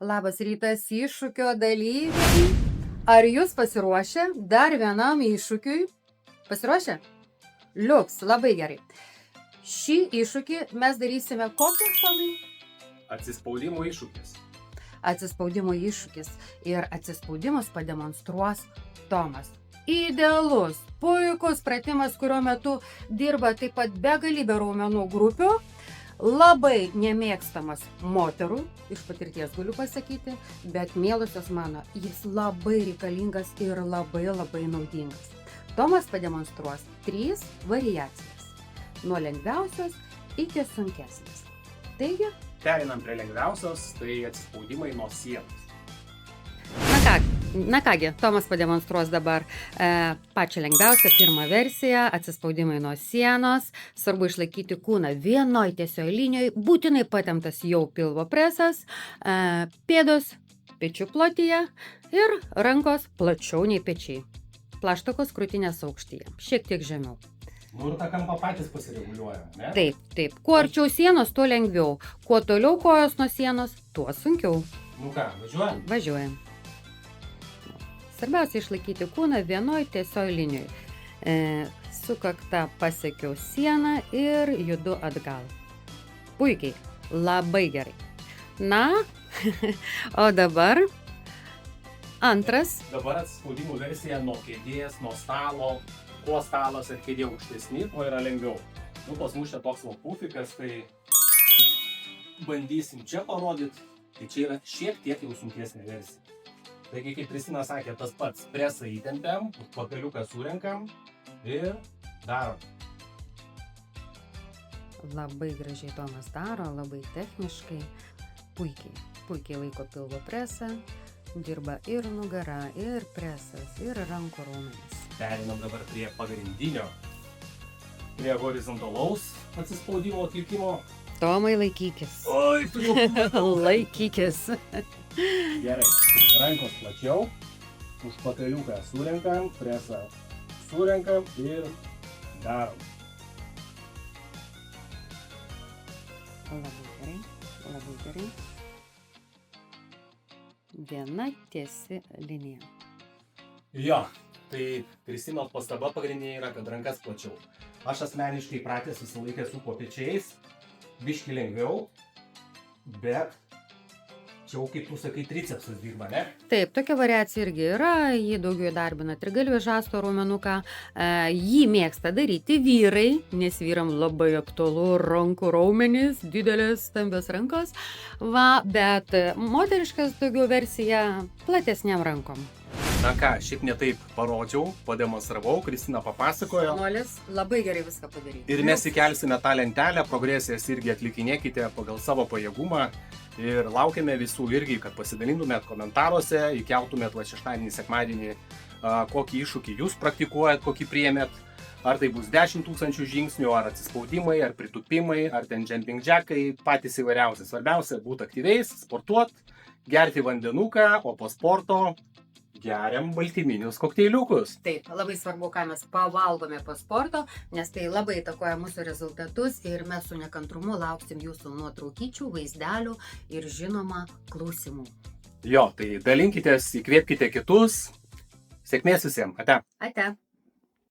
Labas rytas iššūkio dalyviai. Ar jūs pasiruošę dar vienam iššūkiui? Pasiruošę? Liuks, labai gerai. Šį iššūkį mes darysime kokį, Tomai? Atsispaudimo iššūkis. Atsispaudimo iššūkis. Ir atsispaudimus pademonstruos Tomas. Idealus, puikus pratimas, kurio metu dirba taip pat begalybė raumenų grupių. Labai nemėgstamas moterų, iš patirties galiu pasakyti, bet mielosios mano, jis labai reikalingas ir labai naudingas. Tomas pademonstruos 3 variacijas, nuo lengviausios iki sunkesnės. Taigi, Pereinam prie lengviausios, tai atsispaudimai nuo sienos. na kągi, Tomas pademonstruos dabar pačią lengviausią pirmą versiją, atsispaudimai nuo sienos. Svarbu išlaikyti kūną vienoj tiesioj linijoj, būtinai patemptas jau pilvo presas, pėdos pečių plotyje ir rankos plačiau nei pečiai. Plaštakos krūtinės aukštyje, šiek tiek žemiau. Nu ir tą kampą patys pasireguliuojam, ne? Taip. Kuo arčiau sienos, tuo lengviau. Kuo toliau kojos nuo sienos, tuo sunkiau. Nu ką, važiuojam? Važiuojam. Svarbiausia išlaikyti kūną vienoj tiesioj linijoj. Su kakta pasiekiau sieną ir judu atgal. Puikiai, labai gerai. Na, o dabar antras. Dabar atsispaudimų versija nuo kėdės, nuo stalo. Kuo stalas ir kėdė aukštesni, tuo yra lengviau. Nu, pas mus čia toks pufikas, tai bandysim čia parodyti. Tai čia yra šiek tiek jau sunkesnė versija. Taigi, kaip Kristina sakė, tas pats presą įtempiam, pakaliuką surenkam ir darom. Labai gražiai Tomas daro, labai techniškai, puikiai laiko pilvo presą, dirba ir nugara, ir presas, ir rankų raumenys. Pereinam dabar prie pagrindinio, prie horizontalaus atsispaudimo atlikimo. Tomai, laikykis. Oi, tu jau Laikykis. Gerai, rankos plačiau, už pakaliuką surenkam, presą surenkam ir darom. Labai gerai. Viena tiesi linija. Jo, tai Kristinos pastaba pagrindinė yra, kad rankas plačiau. Aš asmeniškai pratęs visą laiką su po pečiais, biški lengviau, bet čia jau, kaip tu sakai, tricepsas dirba, ne? Taip, tokia variacija irgi yra, jį daugiau įdarbina trigalvio žasto raumenuką, jį mėgsta daryti vyrai, nes vyram labai aktualu rankų raumenys, didelės stambios rankos, bet moteriškas daugiau versija platesniam rankom. Na ką, šiaip ne taip parodžiau, pademonstravau, Kristina papasakojo. Nolis labai gerai viską padaryti. Ir mes įkelsime tą lentelę, progresijas irgi atlikinėkite pagal savo pajėgumą. Ir laukiame visų irgi, kad pasidalintumėt komentaruose, įkeltumėt šeštadienį, sekmadienį, kokį iššūkį jūs praktikuojat, kokį priėmėt. Ar tai bus 10 000 žingsnių, ar atsispaudimai, ar pritupimai, ar ten jumping jackai, patys įvairiausi. Svarbiausia būti aktyviais, sportuot, gerti vandenuką, o po sporto geriam baltyminius kokteiliukus. Taip, labai svarbu, ką mes pavalgome po sporto, nes tai labai įtakoja mūsų rezultatus ir mes su nekantrumu lauksim jūsų nuotraukyčių, vaizdelių ir žinoma klausimų. Jo, tai dalinkitės, įkvėpkite kitus. Sėkmės visiems. Ate. Ate.